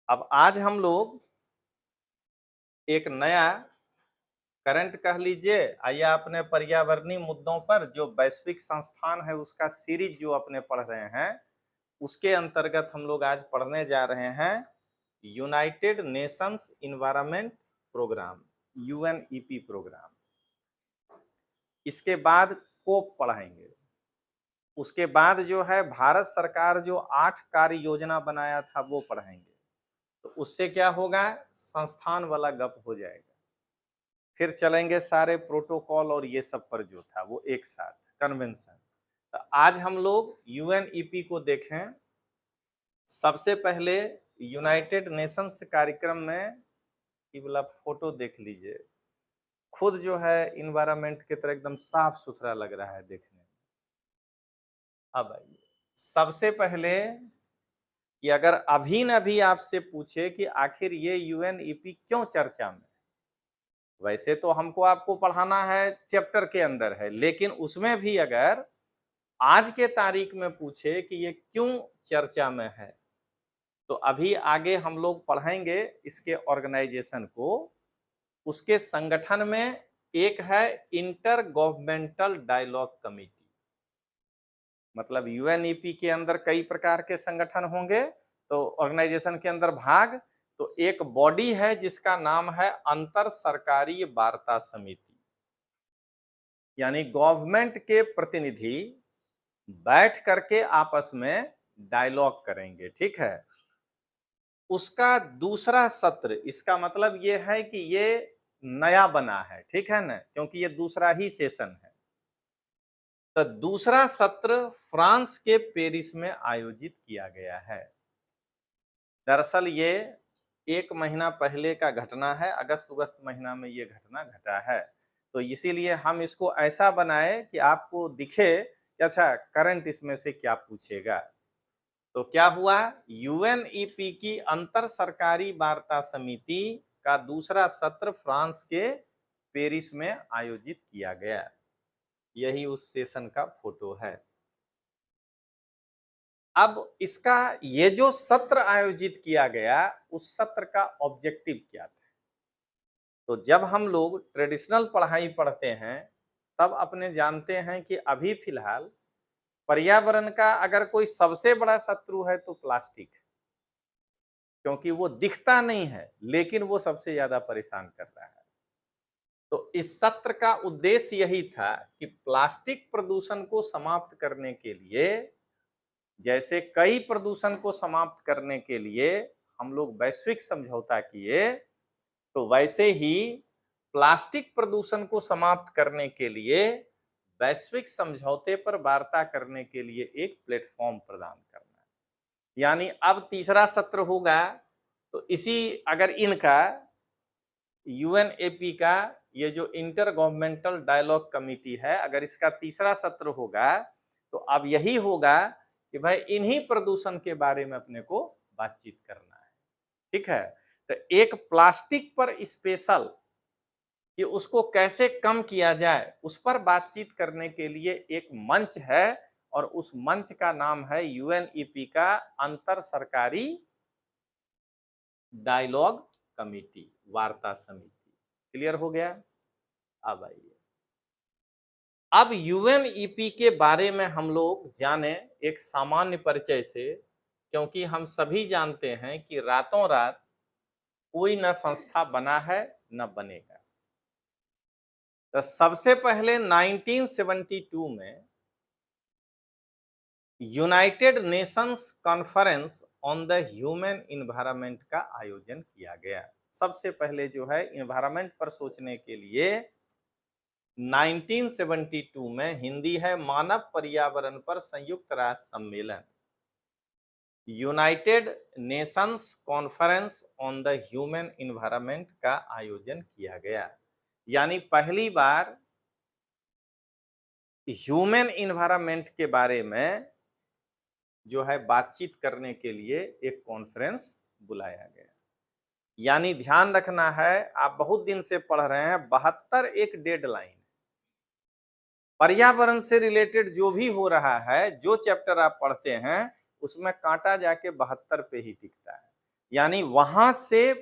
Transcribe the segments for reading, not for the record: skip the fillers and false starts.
अब आज हम लोग एक नया करंट कह लीजिए या अपने पर्यावरणीय मुद्दों पर जो वैश्विक संस्थान है उसका सीरीज जो अपने पढ़ रहे हैं उसके अंतर्गत हम लोग आज पढ़ने जा रहे हैं United Nations Environment Programme, UNEP programme. इसके बाद कोप पढ़ेंगे। उसके बाद जो है भारत सरकार जो 8 कार्य योजना बनाया था वो पढ़ेंगे। तो उससे क्या होगा, संस्थान वाला गप हो जाएगा। फिर चलेंगे सारे प्रोटोकॉल और ये सब पर जो था वो एक साथ कन्वेंशन। तो आज हम लोग यूएनईपी को देखें। सबसे पहले यूनाइटेड नेशंस कार्यक्रम में ये वाला फोटो देख लीजिए। खुद जो है इन्वायरमेंट की तरह एकदम साफ सुथरा लग रहा है देखने में। अब आइए सबसे पहले कि अगर अभी न भी आपसे पूछे कि आखिर ये यूएनईपी क्यों चर्चा में, वैसे तो हमको आपको पढ़ाना है चैप्टर के अंदर है, लेकिन उसमें भी अगर आज के तारीख में पूछे कि ये क्यों चर्चा में है, तो अभी आगे हम लोग पढ़ेंगे इसके ऑर्गेनाइजेशन को। उसके संगठन में एक है इंटर गवर्नमेंटल डायलॉग कमेटी। मतलब यूएनईपी के अंदर कई प्रकार के संगठन होंगे, तो ऑर्गेनाइजेशन के अंदर भाग, तो एक बॉडी है जिसका नाम है अंतर सरकारी वार्ता समिति। यानी गवर्नमेंट के प्रतिनिधि बैठ करके आपस में डायलॉग करेंगे, ठीक है। उसका दूसरा सत्र, इसका मतलब ये है कि ये नया बना है, ठीक है ना, क्योंकि ये दूसरा ही सेशन है। तो दूसरा सत्र फ्रांस के पेरिस में आयोजित किया गया है। दरअसल ये 1 महीना पहले का घटना है, अगस्त महीना में ये घटना घटा है। तो इसीलिए हम इसको ऐसा बनाए कि आपको दिखे कि अच्छा करंट इसमें से क्या पूछेगा। तो क्या हुआ, यूएनईपी की अंतर सरकारी वार्ता समिति का दूसरा सत्र फ्रांस के पेरिस में आयोजित किया गया। यही उस सेशन का फोटो है। अब इसका ये जो सत्र आयोजित किया गया, उस सत्र का ऑब्जेक्टिव क्या था। तो जब हम लोग ट्रेडिशनल पढ़ाई पढ़ते हैं तब अपने जानते हैं कि अभी फिलहाल पर्यावरण का अगर कोई सबसे बड़ा शत्रु है तो प्लास्टिक, क्योंकि वो दिखता नहीं है लेकिन वो सबसे ज्यादा परेशान कर रहा है। तो इस सत्र का उद्देश्य यही था कि प्लास्टिक प्रदूषण को समाप्त करने के लिए, जैसे कई प्रदूषण को समाप्त करने के लिए हम लोग वैश्विक समझौता किए, तो वैसे ही प्लास्टिक प्रदूषण को समाप्त करने के लिए वैश्विक समझौते पर वार्ता करने के लिए एक प्लेटफॉर्म प्रदान करना है। यानी अब तीसरा सत्र होगा, तो इसी अगर इनका यूएनएपी का ये जो इंटर गवर्नमेंटल डायलॉग कमिटी है, अगर इसका तीसरा सत्र होगा तो अब यही होगा कि भाई इन्हीं प्रदूषण के बारे में अपने को बातचीत करना है, ठीक है। तो एक प्लास्टिक पर स्पेशल कि उसको कैसे कम किया जाए उस पर बातचीत करने के लिए एक मंच है, और उस मंच का नाम है यूएनईपी का अंतर सरकारी डायलॉग कमेटी, वार्ता समिति। क्लियर हो गया। अब आइए अब यूएनईपी के बारे में हम लोग जाने एक सामान्य परिचय से, क्योंकि हम सभी जानते हैं कि रातों रात कोई न संस्था बना है न बनेगा। तो सबसे पहले 1972 में United Nations conference on the human environment का आयोजन किया गया। सबसे पहले जो है इन्वायरमेंट पर सोचने के लिए 1972 में, हिंदी है मानव पर्यावरण पर संयुक्त राष्ट्र सम्मेलन, United Nations conference on the human environment का आयोजन किया गया। यानी पहली बार ह्यूमन इन्वायरमेंट के बारे में जो है बातचीत करने के लिए एक कॉन्फ्रेंस बुलाया गया। यानी ध्यान रखना है, आप बहुत दिन से पढ़ रहे हैं, 72 एक डेडलाइन। पर्यावरण से रिलेटेड जो भी हो रहा है, जो चैप्टर आप पढ़ते हैं उसमें कांटा जाके 72 पे ही टिकता है। यानी वहां से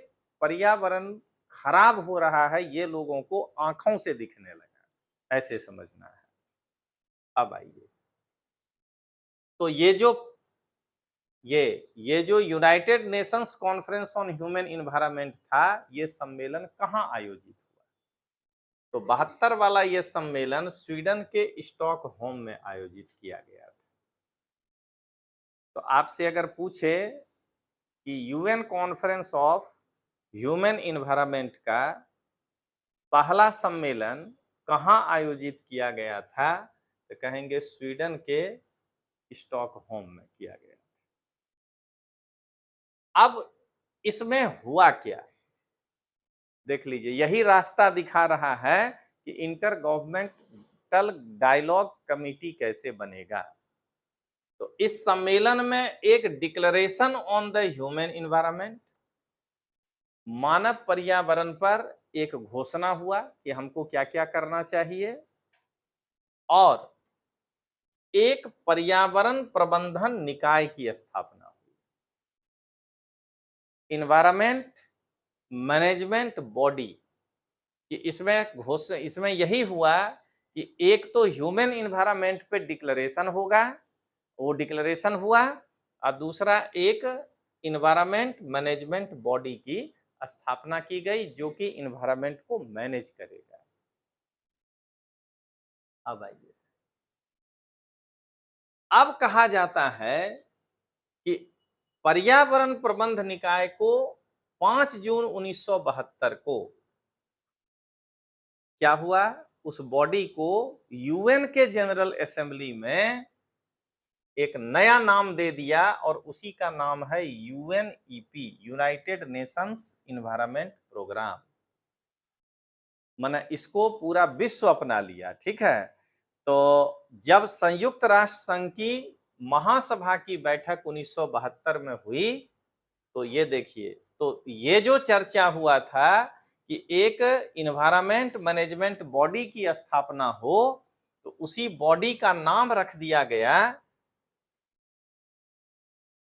पर्यावरण खराब हो रहा है, ये लोगों को आंखों से दिखने लगा, ऐसे समझना है। अब आइए, तो ये जो United Nations conference on human environment था, ये सम्मेलन कहाँ आयोजित हुआ? तो 72 वाला ये सम्मेलन स्वीडन के स्टॉकहोम में आयोजित किया गया था। तो आपसे अगर पूछे कि UN conference of human environment का पहला सम्मेलन कहाँ आयोजित किया गया था, तो कहेंगे स्वीडन के स्टॉकहोम में किया गया। अब इसमें हुआ क्या, देख लीजिए, यही रास्ता दिखा रहा है कि इंटर गवर्नमेंटल डायलॉग कमेटी कैसे बनेगा। तो इस सम्मेलन में एक declaration on the human environment, मानव पर्यावरण पर एक घोषणा हुआ कि हमको क्या क्या करना चाहिए, और एक पर्यावरण प्रबंधन निकाय की स्थापना हुई, इन्वायरमेंट मैनेजमेंट बॉडी। कि इसमें यही हुआ कि एक तो ह्यूमन इन्वायरमेंट पे डिक्लेरेशन होगा, वो डिक्लेरेशन हुआ, और दूसरा एक इन्वायरमेंट मैनेजमेंट बॉडी की स्थापना की गई जो कि इन्वायरमेंट को मैनेज करेगा। अब आइए, अब कहा जाता है कि पर्यावरण प्रबंध निकाय को 5 जून 1972 को क्या हुआ, उस बॉडी को यूएन के जनरल असेंबली में एक नया नाम दे दिया, और उसी का नाम है UNEP, United Nations Environment Programme. माने इसको पूरा विश्व अपना लिया, ठीक है। तो जब संयुक्त राष्ट्र संघ की महासभा की बैठक 1972 में हुई, तो ये देखिए, तो ये जो चर्चा हुआ था कि एक इन्वायरमेंट मैनेजमेंट बॉडी की स्थापना हो, तो उसी बॉडी का नाम रख दिया गया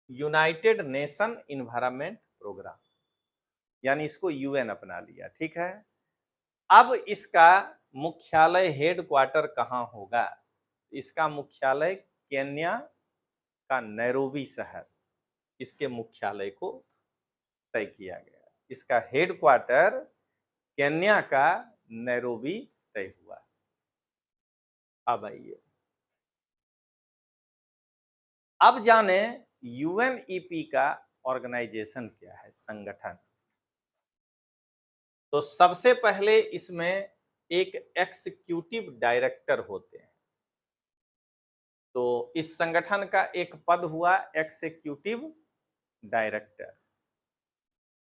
यूनाइटेड नेशन इन्वायरमेंट प्रोग्राम, यानी इसको यूएन अपना लिया, ठीक है। अब इसका मुख्यालय हेड क्वार्टर कहाँ होगा, इसका मुख्यालय केन्या का नैरोबी शहर, इसके मुख्यालय को तय किया गया। इसका हेड क्वार्टर केन्या का नैरोबी तय हुआ। अब आइए, अब जाने यूएनईपी का ऑर्गेनाइजेशन क्या है, संगठन। तो सबसे पहले इसमें एक एग्जीक्यूटिव डायरेक्टर होते हैं। तो इस संगठन का एक पद हुआ एग्जीक्यूटिव डायरेक्टर।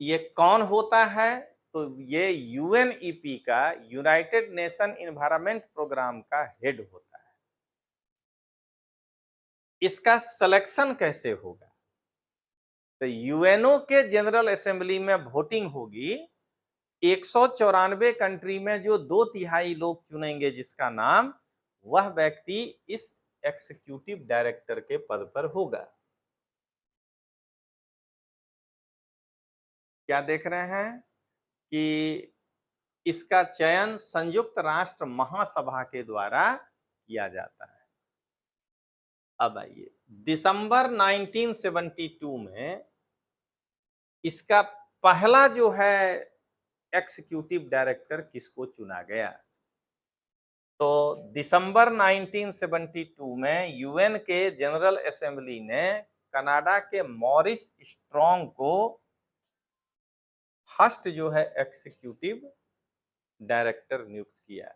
ये कौन होता है, तो ये यूएनईपी का, यूनाइटेड नेशन इन्वायरमेंट प्रोग्राम का हेड होता है। इसका सिलेक्शन कैसे होगा, तो यूएनओ के जनरल असेंबली में वोटिंग होगी, 194 कंट्री में जो 2/3 लोग चुनेंगे जिसका नाम, वह व्यक्ति इस एग्जीक्यूटिव डायरेक्टर के पद पर होगा। क्या देख रहे हैं कि इसका चयन संयुक्त राष्ट्र महासभा के द्वारा किया जाता है। अब आइए, दिसंबर 1972 में इसका पहला जो है एग्जीक्यूटिव डायरेक्टर किसको चुना गया, तो दिसंबर 1972 में यूएन के जनरल असेंबली ने कनाडा के मॉरिस स्ट्रॉन्ग को फर्स्ट जो है एग्जीक्यूटिव डायरेक्टर नियुक्त किया।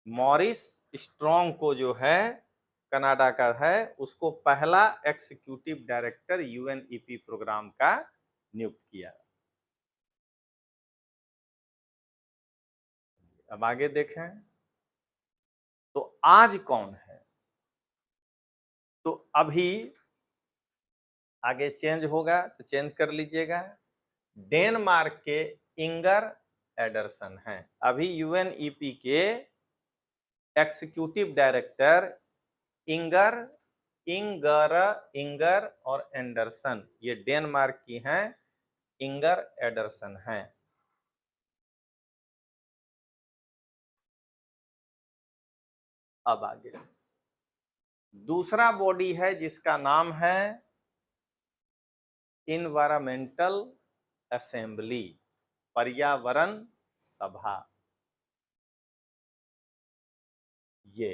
मॉरिस स्ट्रॉन्ग को जो है कनाडा का है, उसको पहला एग्जीक्यूटिव डायरेक्टर यूएनईपी प्रोग्राम का नियुक्त किया। अब आगे देखें, तो आज कौन है, तो अभी आगे चेंज होगा, तो चेंज कर लीजिएगा। डेनमार्क के इंगर एडरसन हैं अभी यूएनईपी के executive director. Inger Inger Inger और एंडरसन, ये डेनमार्क की हैं, इंगर एंडरसन हैं। अब आगे दूसरा बॉडी है जिसका नाम है इन्वायरमेंटल असेंबली, पर्यावरण सभा। ये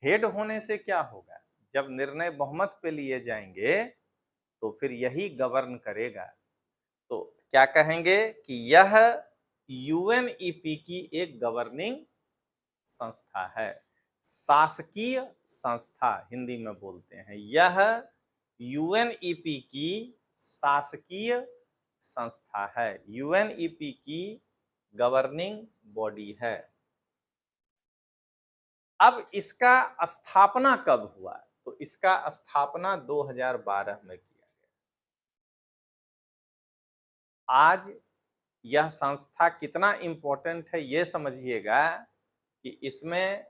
हेड होने से क्या होगा, जब निर्णय बहुमत पे लिए जाएंगे तो फिर यही गवर्न करेगा। तो क्या कहेंगे कि यह यूएनईपी की एक गवर्निंग संस्था है, शासकीय संस्था हिंदी में बोलते हैं। यह यूएनईपी की शासकीय संस्था है, यूएनईपी की गवर्निंग बॉडी है। अब इसका स्थापना कब हुआ, तो इसका स्थापना 2012 में किया गया। आज यह संस्था कितना इंपॉर्टेंट है ये समझिएगा कि इसमें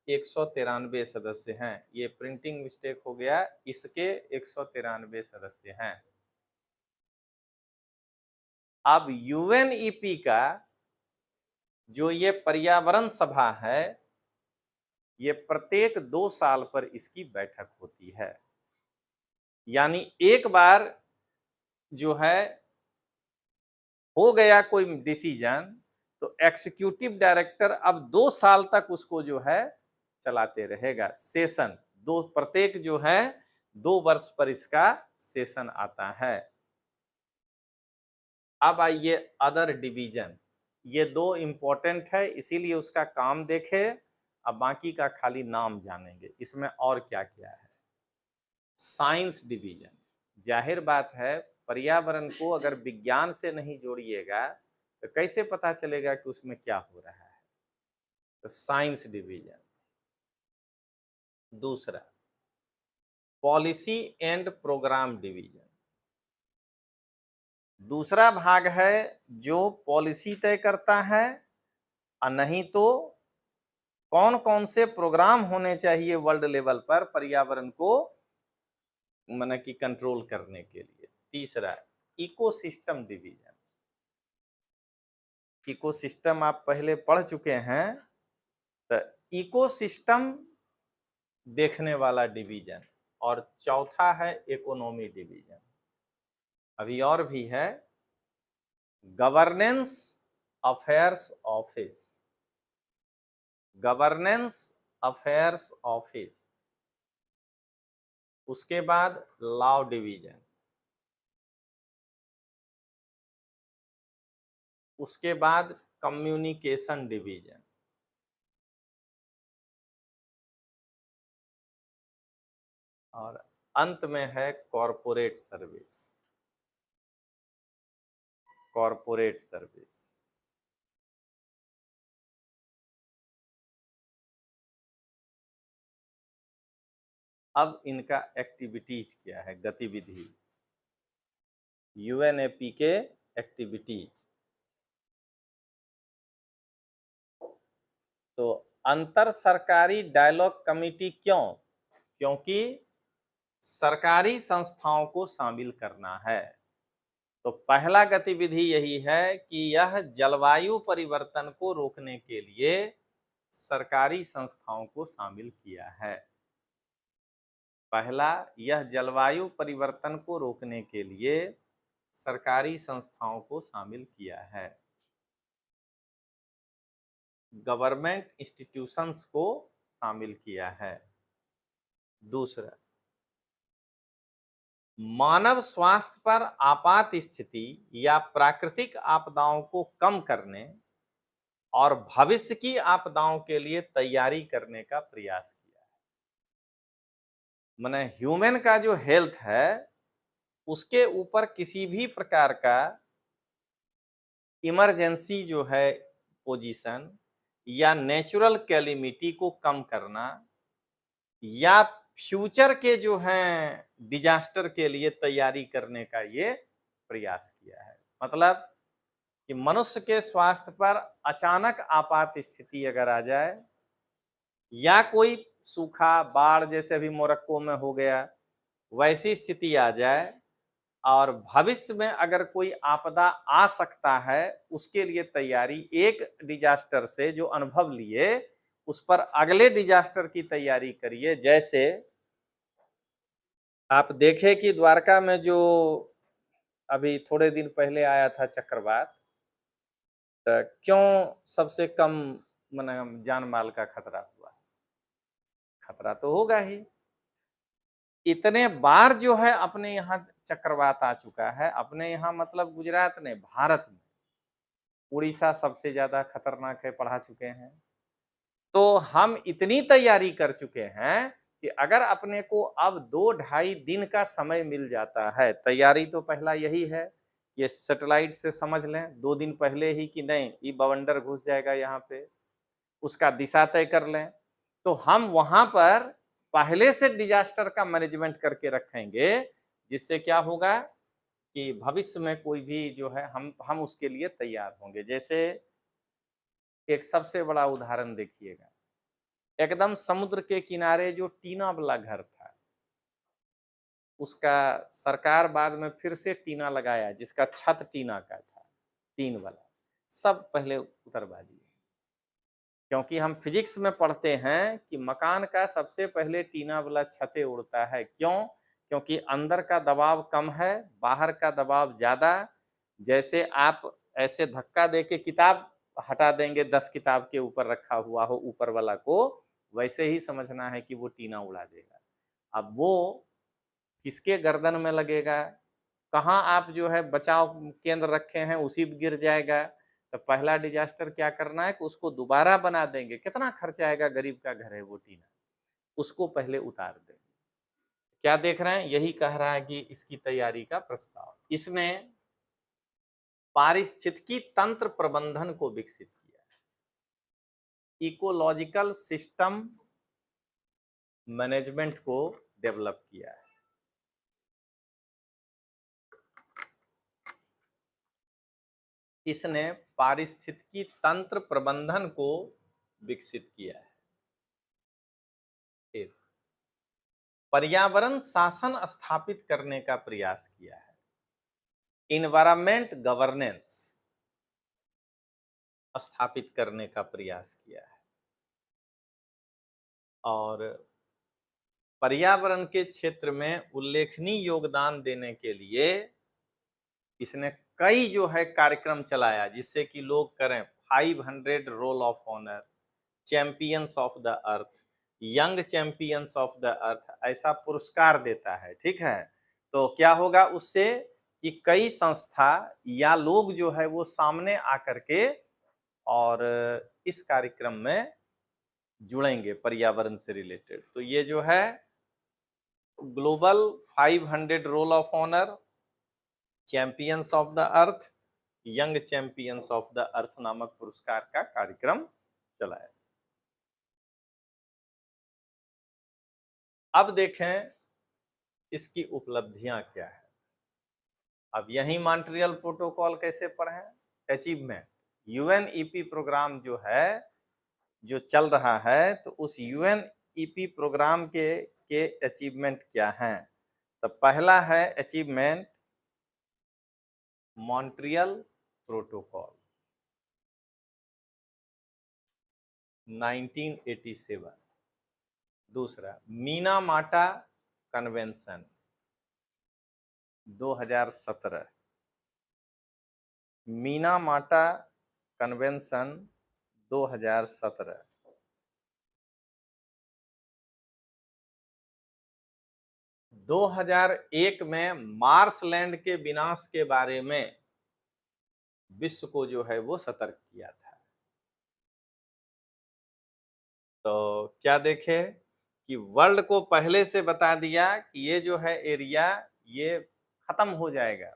193 सदस्य हैं। ये प्रिंटिंग मिस्टेक हो गया, इसके 193 सदस्य हैं। अब यूएनईपी का जो ये पर्यावरण सभा है, ये प्रत्येक 2 साल पर इसकी बैठक होती है। यानी एक बार जो है हो गया कोई डिसीजन, तो एग्जीक्यूटिव डायरेक्टर अब 2 साल तक उसको जो है चलाते रहेगा। सेशन दो, प्रत्येक जो है 2 वर्ष पर इसका सेशन आता है। अब आइए अदर डिवीजन, ये 2 इंपॉर्टेंट है, इसीलिए उसका काम देखे। अब बाकी का खाली नाम जानेंगे, इसमें और क्या क्या है। साइंस डिवीजन, जाहिर बात है पर्यावरण को अगर विज्ञान से नहीं जोड़िएगा तो कैसे पता चलेगा कि उसमें क्या हो रहा है। तो साइंस डिवीजन। दूसरा पॉलिसी एंड प्रोग्राम डिवीजन, दूसरा भाग है जो पॉलिसी तय करता है, और नहीं तो कौन कौन से प्रोग्राम होने चाहिए वर्ल्ड लेवल पर पर्यावरण को माने कि कंट्रोल करने के लिए। तीसरा इकोसिस्टम डिवीजन, इकोसिस्टम आप पहले पढ़ चुके हैं, तो इकोसिस्टम देखने वाला डिवीजन। और चौथा है इकोनॉमी डिवीजन। अभी और भी है, governance affairs office, governance affairs office. उसके बाद लॉ डिवीजन, उसके बाद कम्युनिकेशन डिवीजन, और अंत में है कॉरपोरेट सर्विस, कॉरपोरेट सर्विस। अब इनका एक्टिविटीज क्या है, गतिविधि, यूएनईपी के एक्टिविटीज। तो अंतर सरकारी डायलॉग कमेटी क्यों, क्योंकि सरकारी संस्थाओं को शामिल करना है। तो पहला गतिविधि यही है कि यह जलवायु परिवर्तन को रोकने के लिए सरकारी संस्थाओं को शामिल किया है। पहला, यह जलवायु परिवर्तन को रोकने के लिए सरकारी संस्थाओं को शामिल किया है, गवर्नमेंट इंस्टीट्यूशंस को शामिल किया है। दूसरा, मानव स्वास्थ्य पर आपात स्थिति या प्राकृतिक आपदाओं को कम करने और भविष्य की आपदाओं के लिए तैयारी करने का प्रयास किया है। माने ह्यूमन का जो हेल्थ है उसके ऊपर किसी भी प्रकार का इमरजेंसी जो है पोजीशन या नेचुरल कैलिमिटी को कम करना या फ्यूचर के जो हैं डिजास्टर के लिए तैयारी करने का ये प्रयास किया है। मतलब कि मनुष्य के स्वास्थ्य पर अचानक आपात स्थिति अगर आ जाए या कोई सूखा, बाढ़ जैसे अभी मोरक्को में हो गया, वैसी स्थिति आ जाए और भविष्य में अगर कोई आपदा आ सकता है, उसके लिए तैयारी एक डिजास्टर से जो अनुभव लिए, उस पर अगले डिजास्टर की तैयारी करिए। जैसे आप देखें कि द्वारका में जो अभी थोड़े दिन पहले आया था चक्रवात, तो क्यों सबसे कम माने जान माल का खतरा हुआ? खतरा तो होगा ही। इतने बार जो है अपने यहाँ चक्रवात आ चुका है, अपने यहाँ मतलब गुजरात ने, भारत में उड़ीसा सबसे ज्यादा खतरनाक है, पढ़ा चुके हैं। तो हम इतनी तैयारी कर चुके हैं कि अगर अपने को अब 2-2.5 दिन का समय मिल जाता है, तैयारी तो पहला यही है, ये सैटेलाइट से समझ लें 2 दिन पहले ही कि नहीं ये बवंडर घुस जाएगा यहाँ पे, उसका दिशा तय कर लें, तो हम वहां पर पहले से डिजास्टर का मैनेजमेंट करके रखेंगे, जिससे क्या होगा कि भविष्य में कोई भी जो है हम उसके लिए तैयार होंगे। जैसे एक सबसे बड़ा उदाहरण देखिएगा, एकदम समुद्र के किनारे जो टीना वाला घर था, उसका सरकार बाद में फिर से टीना लगाया, जिसका छत टीना का था, टीन वाला, सब पहले उतरवा दिए। क्योंकि हम फिजिक्स में पढ़ते हैं कि मकान का सबसे पहले टीना वाला छतें उड़ता है। क्यों? क्योंकि अंदर का दबाव कम है, बाहर का दबाव ज्यादा। जैसे आप ऐसे धक्का देके किताब हटा देंगे, 10 किताब के ऊपर रखा हुआ हो ऊपर वाला को, वैसे ही समझना है कि वो टीना उड़ा देगा। अब वो किसके गर्दन में लगेगा, कहाँ आप जो है बचाव केंद्र रखे हैं उसी पे गिर जाएगा। तो पहला डिजास्टर क्या करना है कि उसको दोबारा बना देंगे, कितना खर्च आएगा, गरीब का घर है वो टीना, उसको पहले उतार देंगे। क्या देख रहे हैं, यही कह रहा है कि इसकी तैयारी का प्रस्ताव। इसने पारिस्थितिकी तंत्र प्रबंधन को विकसित किया, इकोलॉजिकल सिस्टम मैनेजमेंट को डेवलप किया है। इसने पारिस्थितिकी तंत्र प्रबंधन को विकसित किया है। पर्यावरण शासन स्थापित करने का प्रयास किया है, इन्वायरमेंट गवर्नेंस स्थापित करने का प्रयास किया है, और पर्यावरण के क्षेत्र में उल्लेखनीय योगदान देने के लिए इसने कई जो है कार्यक्रम चलाया, जिससे कि लोग करें 500 roll of honour, Champions of the Earth, Young Champions of the Earth, ऐसा पुरस्कार देता है। ठीक है, तो क्या होगा उससे कि कई संस्था या लोग जो है वो सामने आकर के और इस कार्यक्रम में जुड़ेंगे पर्यावरण से रिलेटेड। तो ये जो है global 500 roll of honour, Champions of the Earth, Young Champions of the Earth नामक पुरस्कार का कार्यक्रम चलाया। अब देखें इसकी उपलब्धियां क्या है। अब यही मॉन्ट्रियल प्रोटोकॉल कैसे पढ़ें, अचीवमेंट, यूएनईपी प्रोग्राम जो है जो चल रहा है, तो उस यूएनईपी प्रोग्राम के अचीवमेंट क्या हैं। तो पहला है अचीवमेंट मॉन्ट्रियल प्रोटोकॉल 1987, दूसरा मीनामाटा कन्वेंशन 2017, मीनामाटा कन्वेंशन 2017, दो 2001 में मार्सलैंड के विनाश के बारे में विश्व को जो है वो सतर्क किया था। तो क्या देखे कि वर्ल्ड को पहले से बता दिया कि ये जो है एरिया ये खत्म हो जाएगा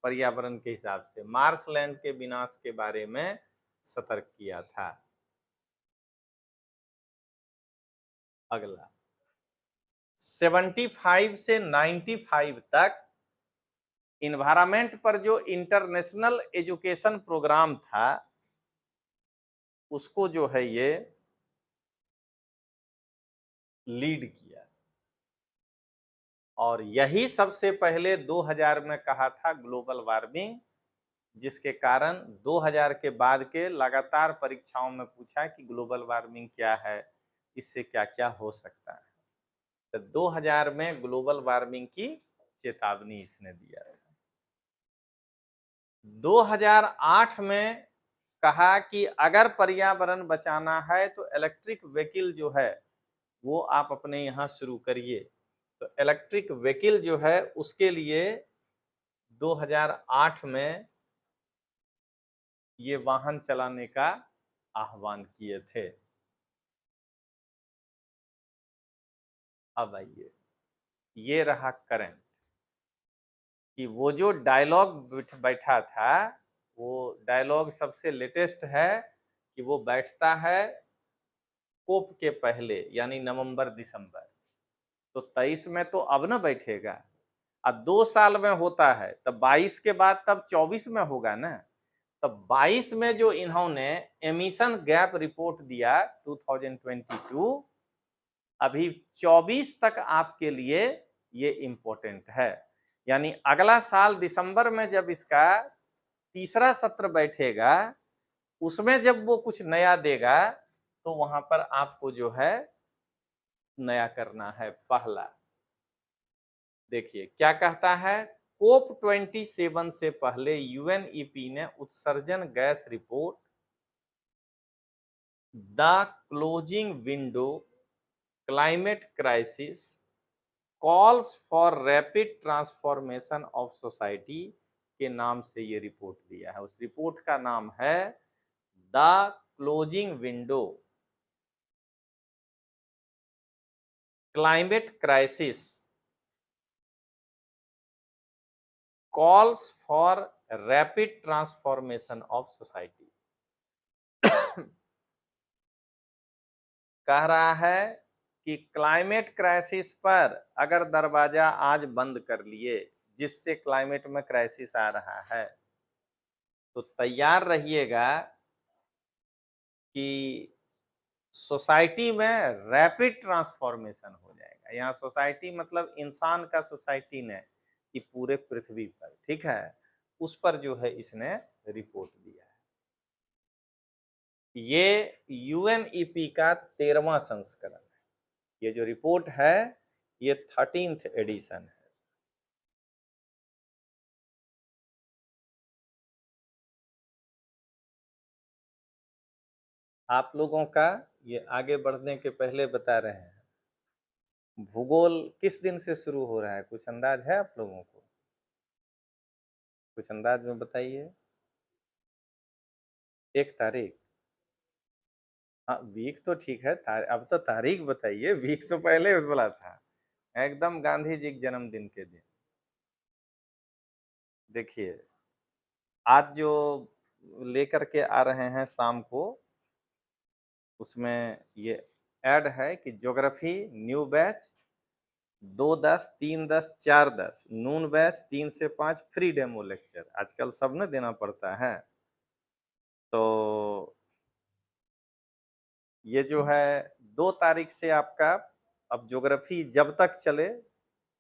पर्यावरण के हिसाब से, मार्सलैंड के विनाश के बारे में सतर्क किया था। अगला 75 से 95 तक इन्वायरमेंट पर जो इंटरनेशनल एजुकेशन प्रोग्राम था उसको जो है ये लीड किया। और यही सबसे पहले 2000 में कहा था ग्लोबल वार्मिंग, जिसके कारण 2000 के बाद के लगातार परीक्षाओं में पूछा कि ग्लोबल वार्मिंग क्या है, इससे क्या क्या हो सकता है। तो 2000 में ग्लोबल वार्मिंग की चेतावनी इसने दिया था। 2008 में कहा कि अगर पर्यावरण बचाना है तो इलेक्ट्रिक व्हीकल जो है वो आप अपने यहाँ शुरू करिए। तो इलेक्ट्रिक व्हीकल जो है उसके लिए 2008 में ये वाहन चलाने का आह्वान किए थे। अब आइए, ये रहा करंट कि वो जो डायलॉग बैठा था, वो डायलॉग सबसे लेटेस्ट है कि वो बैठता है कोप के पहले, यानी नवंबर दिसंबर। तो 23 में तो अब ना बैठेगा, अब 2 साल में होता है, तब 22 के बाद तब 24 में होगा ना। तब 22 में जो इन्होंने एमिशन गैप रिपोर्ट दिया 2022, अभी 24 तक आपके लिए ये इंपॉर्टेंट है। यानी अगला साल दिसंबर में जब इसका तीसरा सत्र बैठेगा, उसमें जब वो कुछ नया देगा तो वहां पर आपको जो है नया करना है। पहला देखिए क्या कहता है, कोप 27 से पहले यूएनईपी ने उत्सर्जन gas report the closing window climate crisis calls for rapid transformation of society के नाम से ये रिपोर्ट दिया है। उस रिपोर्ट का नाम है the closing window climate crisis calls for rapid transformation of society. कह रहा है कि क्लाइमेट क्राइसिस पर अगर दरवाजा आज बंद कर लिए, जिससे क्लाइमेट में क्राइसिस आ रहा है, तो तैयार रहिएगा कि सोसाइटी में रैपिड ट्रांसफॉर्मेशन हो जाएगा। यहाँ सोसाइटी मतलब इंसान का सोसाइटी ने, कि पूरे पृथ्वी पर, ठीक है, उस पर जो है इसने रिपोर्ट दिया है। ये यूएनईपी का 13वां संस्करण है। ये जो रिपोर्ट है ये 13th एडिशन है। आप लोगों का ये आगे बढ़ने के पहले बता रहे हैं, भूगोल किस दिन से शुरू हो रहा है, कुछ अंदाज है आप लोगों को? कुछ अंदाज में बताइए। 1 तारीख? हाँ, वीक तो ठीक है, अब तो तारीख बताइए, वीक तो पहले बोला था। एकदम गांधी जी के जन्मदिन के दिन। देखिए आज जो लेकर के आ रहे हैं शाम को, उसमें ये ऐड है कि ज्योग्राफी न्यू बैच 2-10, 3-10, 4-10, नून बैच 3 से 5 फ्री डेमो लेक्चर, आजकल सब ने देना पड़ता है। तो ये जो है 2 तारीख से आपका, अब ज्योग्राफी जब तक चले,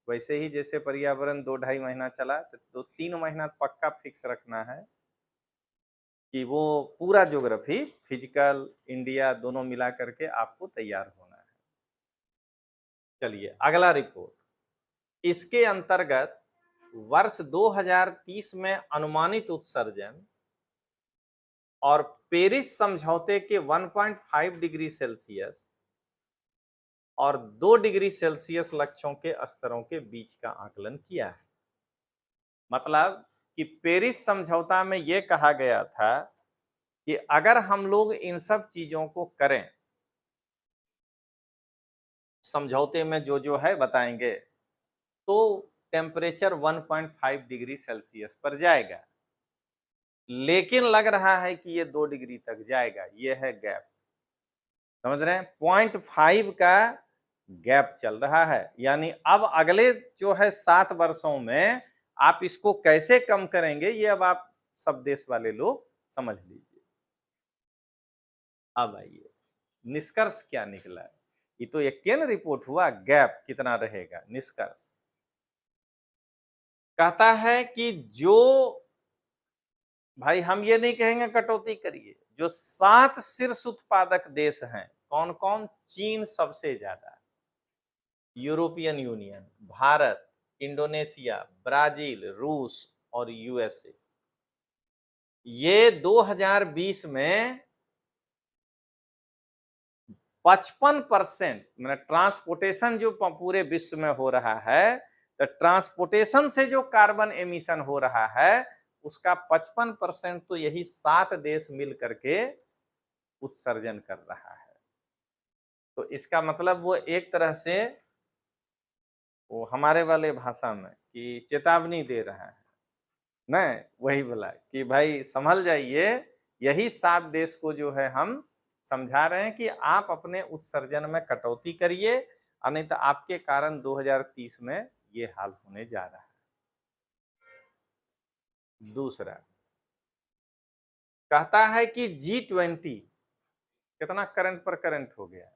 वैसे ही जैसे पर्यावरण 2-2.5 महीना चला, तो 3 महीना पक्का फिक्स रखना है कि वो पूरा ज्योग्राफी फिजिकल इंडिया दोनों मिला करके आपको तैयार होना है। चलिए अगला रिपोर्ट, इसके अंतर्गत वर्ष 2030 में अनुमानित उत्सर्जन और पेरिस समझौते के 1.5 डिग्री सेल्सियस और 2 डिग्री सेल्सियस लक्ष्यों के स्तरों के बीच का आकलन किया है। मतलब कि पेरिस समझौता में यह कहा गया था कि अगर हम लोग इन सब चीजों को करें, समझौते में जो जो है बताएंगे, तो टेम्परेचर 1.5 डिग्री सेल्सियस पर जाएगा। लेकिन लग रहा है कि ये 2 डिग्री तक जाएगा, ये है गैप। समझ रहे हैं, 0.5 का गैप चल रहा है। यानी अब अगले जो है 7 वर्षों में आप इसको कैसे कम करेंगे, ये अब आप सब देश वाले लोग समझ लीजिए। अब आइए निष्कर्ष क्या निकला है। ये तो एक केन रिपोर्ट हुआ, गैप कितना रहेगा। निष्कर्ष कहता है कि जो, भाई हम ये नहीं कहेंगे कटौती करिए, जो 7 शीर्ष उत्पादक देश हैं, कौन कौन? चीन सबसे ज्यादा, European union, Bharat, Indonesia, Brazil, रूस और यूएसए। ये 2020 में 55%, मैंने ट्रांसपोर्टेशन जो पूरे विश्व में हो रहा है, तो ट्रांसपोर्टेशन से जो कार्बन एमिशन हो रहा है उसका 55% तो यही 7 देश मिल करके उत्सर्जन कर रहा है। तो इसका मतलब वो एक तरह से वो हमारे वाले भाषा में कि चेतावनी दे रहा है, नहीं वही बोला कि भाई संभल जाइए। यही 7 देश को जो है हम समझा रहे हैं कि आप अपने उत्सर्जन में कटौती करिए, नहीं तो आपके कारण 2030 में ये हाल होने जा रहा है। दूसरा कहता है कि G20 कितना करंट पर करंट हो गया।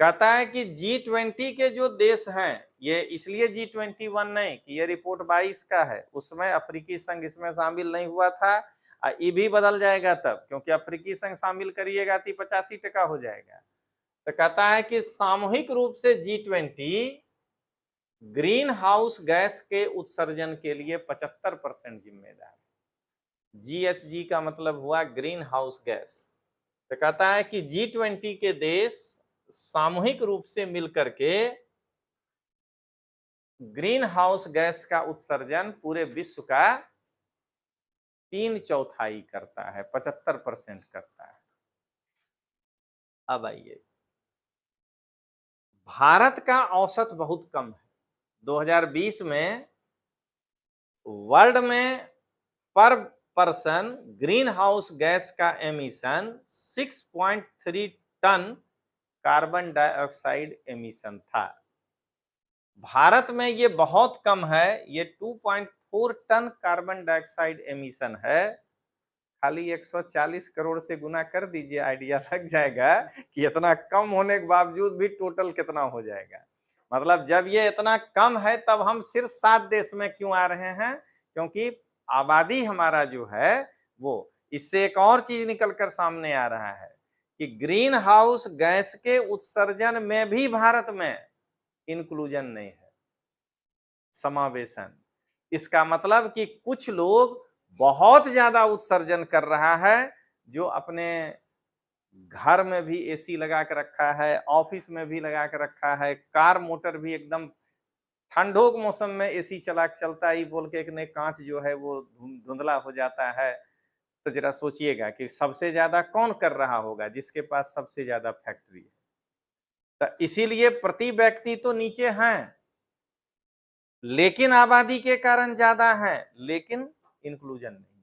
कहता है कि G20 के जो देश हैं, ये इसलिए G21 नहीं कि ये रिपोर्ट 22 का है, उसमें अफ्रीकी संघ इसमें शामिल नहीं हुआ था। ये भी बदल जाएगा तब, क्योंकि अफ्रीकी संघ शामिल करिएगा तो 85% हो जाएगा। तो कहता है कि सामूहिक रूप से G20 ग्रीन हाउस गैस के उत्सर्जन के लिए 75% जिम्मेदार। GHG का मतलब हुआ ग्रीन हाउस गैस। तो कहता है कि G20 के देश सामूहिक रूप से मिलकर के ग्रीन हाउस गैस का उत्सर्जन पूरे विश्व का 3/4 करता है, 75% करता है। अब आइए, भारत का औसत बहुत कम है। 2020 में वर्ल्ड में per person greenhouse gas का emission 6.3 tonne carbon dioxide emission था। भारत में ये बहुत कम है, ये 2.4 टन कार्बन डाइऑक्साइड एमिशन है। खाली 140 करोड़ से गुना कर दीजिए, आइडिया लग जाएगा कि इतना कम होने के बावजूद भी टोटल कितना हो जाएगा। मतलब जब ये इतना कम है तब हम सिर्फ 7 देश में क्यों आ रहे हैं? क्योंकि आबादी हमारा जो है वो, इससे एक और चीज निकल कर सामने आ रहा है कि ग्रीन हाउस गैस के उत्सर्जन में भी भारत में इंक्लूजन नहीं है, समावेशन। इसका मतलब कि कुछ लोग बहुत ज्यादा उत्सर्जन कर रहा है, जो अपने घर में भी एसी लगा के रखा है, ऑफिस में भी लगा के रखा है, कार मोटर भी एकदम ठंडों के मौसम में एसी चला चलता ही बोल के एक ने कांच जो है वो धुंधला हो जाता है। तो जरा सोचिएगा कि सबसे ज्यादा कौन कर रहा होगा? जिसके पास सबसे ज्यादा फैक्ट्री है। तो इसीलिए प्रति व्यक्ति तो नीचे हैं, लेकिन आबादी के कारण ज्यादा है, लेकिन इंक्लूजन नहीं।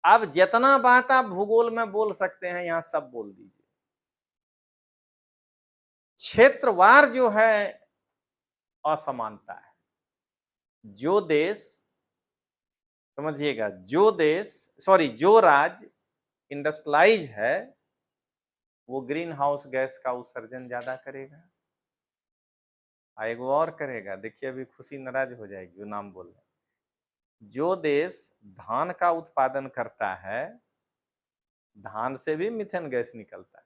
अब जितना बात आप भूगोल में बोल सकते हैं यहां सब बोल दीजिए। क्षेत्रवार जो है असमानता है। जो देश, समझिएगा, जो राज्य इंडस्ट्रियलाइज है वो ग्रीन हाउस गैस का उत्सर्जन ज्यादा करेगा। एगो और करेगा, देखिए अभी खुशी नाराज हो जाएगी वो नाम बोल रहे। जो देश धान का उत्पादन करता है, धान से भी मीथेन गैस निकलता है।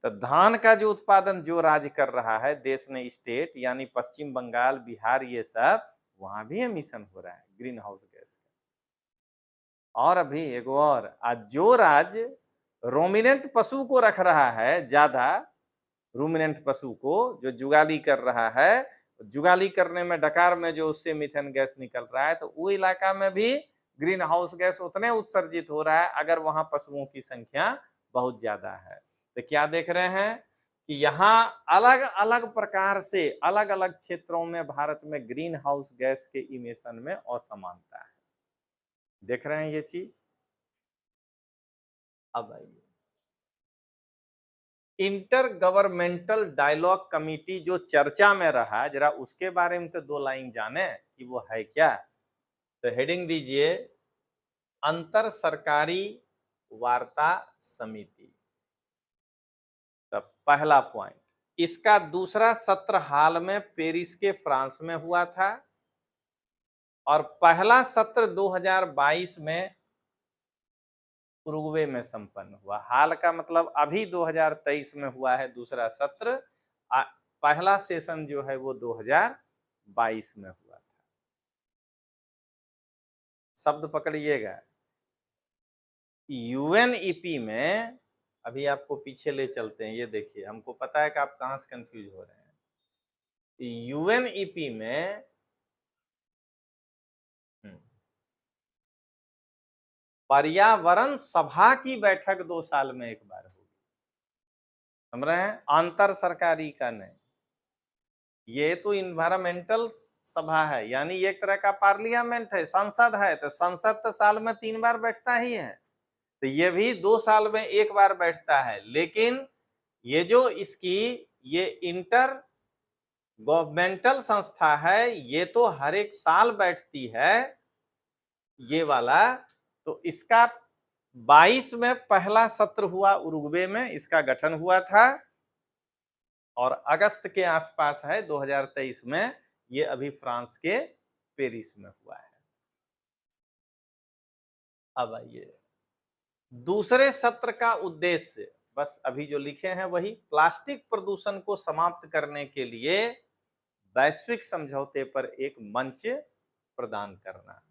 तो धान का जो उत्पादन जो राज्य कर रहा है, देश ने स्टेट यानी पश्चिम बंगाल, बिहार, ये सब, वहां भी एमिशन हो रहा है ग्रीन हाउस गैस का। और अभी एक और, आज जो राज्य रोमिनेंट पशु को रख रहा है ज्यादा, रूमिनेंट पशु को जो जुगाली कर रहा है, जुगाली करने में डकार में जो उससे मीथेन गैस निकल रहा है, तो वो इलाका में भी ग्रीन हाउस गैस उतने उत्सर्जित हो रहा है अगर वहां पशुओं की संख्या बहुत ज्यादा है। तो क्या देख रहे हैं कि यहाँ अलग अलग प्रकार से अलग अलग क्षेत्रों में भारत में ग्रीन हाउस गैस के इमिशन में असमानता है। देख रहे हैं ये चीज। अब आइए, इंटर गवर्नमेंटल डायलॉग कमिटी जो चर्चा में रहा, जरा उसके बारे में तो 2 लाइन जाने कि वो है क्या। तो हेडिंग दीजिए, अंतर सरकारी वार्ता समिति। तब पहला पॉइंट। इसका दूसरा सत्र हाल में पेरिस के फ्रांस में हुआ था और पहला सत्र 2022 में उरुग्वे में संपन्न हुआ। हाल का मतलब अभी 2023 में हुआ है दूसरा सत्र। पहला सेशन जो है वो 2022 में हुआ था। शब्द पकड़िएगा, यूएनईपी में, अभी आपको पीछे ले चलते हैं, ये देखिए, हमको पता है कि आप कहां से कंफ्यूज हो रहे हैं। यूएनईपी में पर्यावरण सभा की बैठक 2 साल में एक बार होगी, समझ रहे हैं, अंतर सरकारी का नहीं। ये तो इन्वायरमेंटल सभा है, यानी एक तरह का पार्लियामेंट है, संसद है, तो संसद तो साल में 3 बार बैठता ही है, तो ये भी 2 साल में एक बार बैठता है। लेकिन ये जो इसकी ये इंटर गवर्नमेंटल संस्था है, ये तो हर एक साल बैठती है ये वाला। तो इसका 22 में पहला सत्र हुआ उरुग्वे में, इसका गठन हुआ था और अगस्त के आसपास है 2023 में ये अभी फ्रांस के पेरिस में हुआ है। अब आइए दूसरे सत्र का उद्देश्य, बस अभी जो लिखे हैं वही, प्लास्टिक प्रदूषण को समाप्त करने के लिए वैश्विक समझौते पर एक मंच प्रदान करना।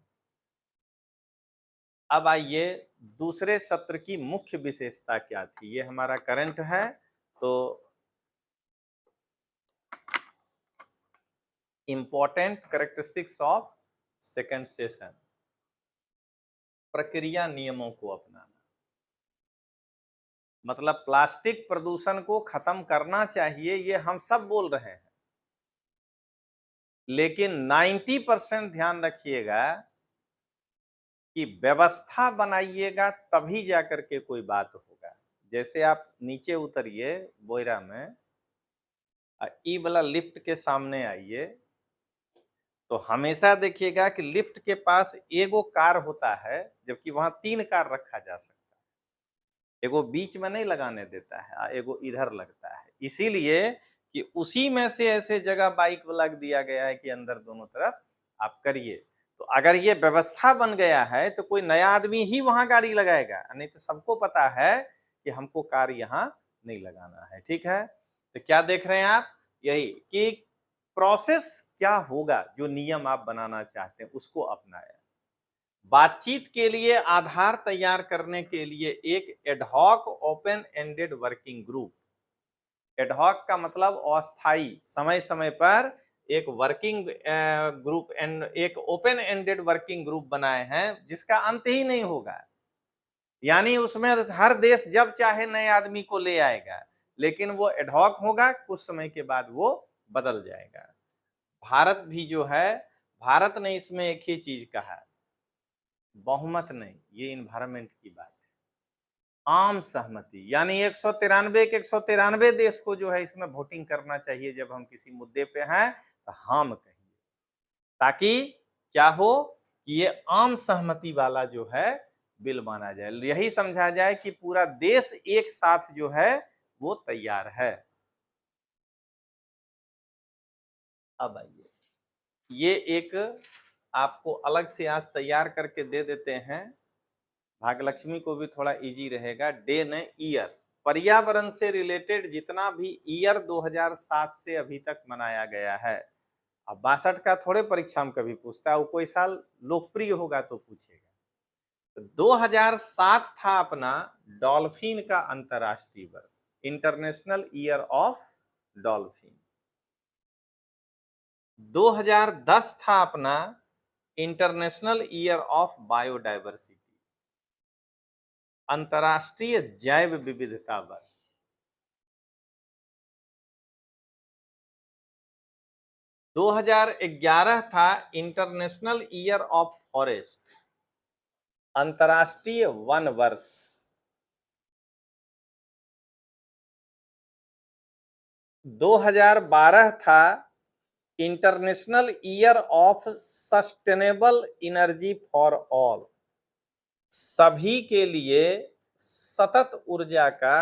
अब आइए दूसरे सत्र की मुख्य विशेषता क्या थी, ये हमारा करंट है। तो important characteristics of second session, प्रक्रिया नियमों को अपनाना, मतलब प्लास्टिक प्रदूषण को खत्म करना चाहिए, ये हम सब बोल रहे हैं, लेकिन 90% ध्यान रखिएगा कि व्यवस्था बनाइएगा तभी जाकर के कोई बात होगा। जैसे आप नीचे उतरिए बोयरा में, ई वाला लिफ्ट के सामने आइए, तो हमेशा देखिएगा कि लिफ्ट के पास एगो कार होता है, जबकि वहां 3 कार रखा जा सकता है। एगो बीच में नहीं लगाने देता है, एगो इधर लगता है, इसीलिए कि उसी में से ऐसे जगह बाइक लग दिया गया है कि अंदर दोनों तरफ आप करिए। तो अगर ये व्यवस्था बन गया है तो कोई नया आदमी ही वहां गाड़ी लगाएगा, नहीं तो सबको पता है कि हमको कार यहाँ नहीं लगाना है। ठीक है, तो क्या देख रहे हैं आप, यही कि प्रोसेस क्या होगा, जो नियम आप बनाना चाहते हैं उसको अपनाया। बातचीत के लिए आधार तैयार करने के लिए एक ad hoc open ended working group, ad hoc का मतलब अस्थाई, समय समय पर एक वर्किंग ग्रुप एंड एक ओपन एंडेड वर्किंग ग्रुप बनाए हैं जिसका अंत ही नहीं होगा, यानी उसमें हर देश जब चाहे नए आदमी को ले आएगा, लेकिन वो एडहॉक होगा, कुछ समय के बाद वो बदल जाएगा। भारत भी जो है, भारत ने इसमें एक ही चीज कहा, बहुमत नहीं, ये इन्वायरमेंट की बात है, आम सहमति, यानी 193 के 193 देश को जो है इसमें वोटिंग करना चाहिए जब हम किसी मुद्दे पे हैं, तो हम कहेंगे, ताकि क्या हो कि ये आम सहमति वाला जो है बिल माना जाए, यही समझा जाए कि पूरा देश एक साथ जो है वो तैयार है। अब आइए ये एक आपको अलग से आज तैयार करके दे देते हैं, भाग्यलक्ष्मी को भी थोड़ा इजी रहेगा। डे ने ईयर, पर्यावरण से रिलेटेड जितना भी ईयर 2007 से अभी तक मनाया गया है, अब 62 का थोड़े परीक्षा में कभी पूछता है, वो कोई साल लोकप्रिय होगा तो पूछेगा। तो 2007 था अपना डॉल्फिन का अंतरराष्ट्रीय वर्ष, इंटरनेशनल ईयर ऑफ डॉल्फिन। 2010 था अपना इंटरनेशनल ईयर ऑफ बायोडाइवर्सिटी, अंतरराष्ट्रीय जैव विविधता वर्ष। 2011 था इंटरनेशनल ईयर ऑफ फॉरेस्ट, अंतरराष्ट्रीय वन वर्ष। 2012 था international year of sustainable energy for all, सभी के लिए सतत ऊर्जा का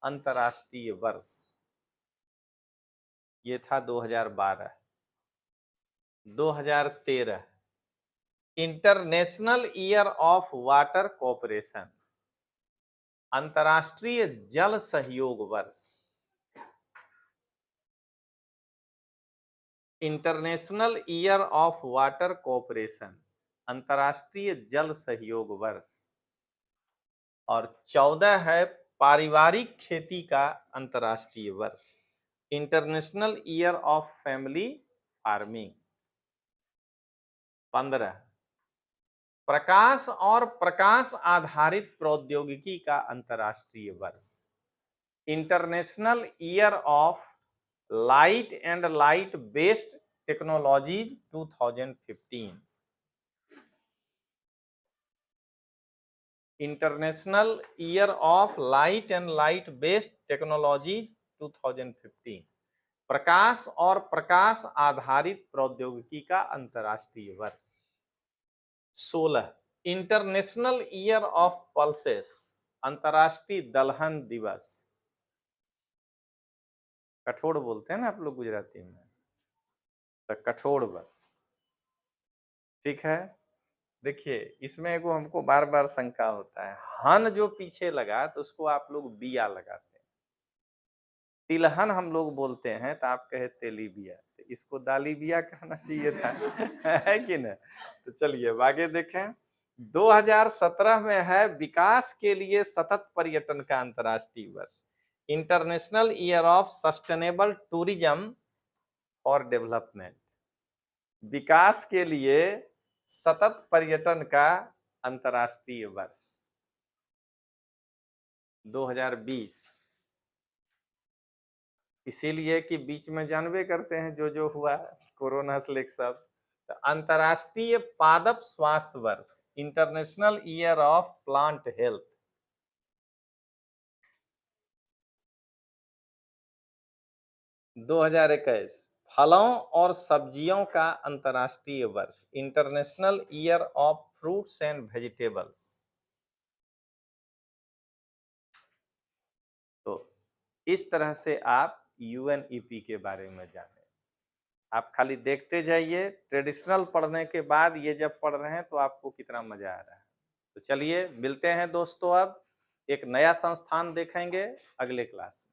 अंतर्राष्ट्रीय वर्ष, ये था 2012। 2013 international year of water cooperation, अंतर्राष्ट्रीय जल सहयोग वर्ष। International year of water cooperation, अंतर्राष्ट्रीय जल सहयोग वर्ष। और 14 है पारिवारिक खेती का अंतर्राष्ट्रीय वर्ष, international year of family farming. 15 प्रकाश और प्रकाश आधारित प्रौद्योगिकी का अंतर्राष्ट्रीय वर्ष, international year of light and light based technologies 2015। International year of light and light based technologies 2015, प्रकाश और प्रकाश आधारित प्रौद्योगिकी का अंतर्राष्ट्रीय वर्ष। 16 इंटरनेशनल ईयर ऑफ पल्सेस, अंतर्राष्ट्रीय दलहन दिवस। कठोर बोलते हैं ना आप लोग गुजराती में, तो कठोर वर्ष। ठीक है, देखिए इसमें एगो हमको बार बार शंका होता है, हन जो पीछे लगा तो उसको आप लोग बिया लगाते हैं, तिलहन हम लोग बोलते हैं तो आप कहे तेली बिया, तो इसको दाली बिया कहना चाहिए था है कि नहीं। तो चलिए आगे देखें। 2017 में है विकास के लिए सतत पर्यटन का अंतर्राष्ट्रीय वर्ष, international year of sustainable tourism for development, विकास के लिए सतत पर्यटन का अंतर्राष्ट्रीय वर्ष। 2020, इसीलिए कि बीच में जानबे करते हैं जो हुआ कोरोना से लेकर सब, तो अंतर्राष्ट्रीय पादप स्वास्थ्य वर्ष, international year of plant health. 2021 फलों और सब्जियों का अंतर्राष्ट्रीय वर्ष, international year of fruits and vegetables. तो इस तरह से आप यूएनईपी के बारे में जाने। आप खाली देखते जाइए, ट्रेडिशनल पढ़ने के बाद ये जब पढ़ रहे हैं तो आपको कितना मजा आ रहा है। तो चलिए मिलते हैं दोस्तों, अब एक नया संस्थान देखेंगे अगले क्लास में।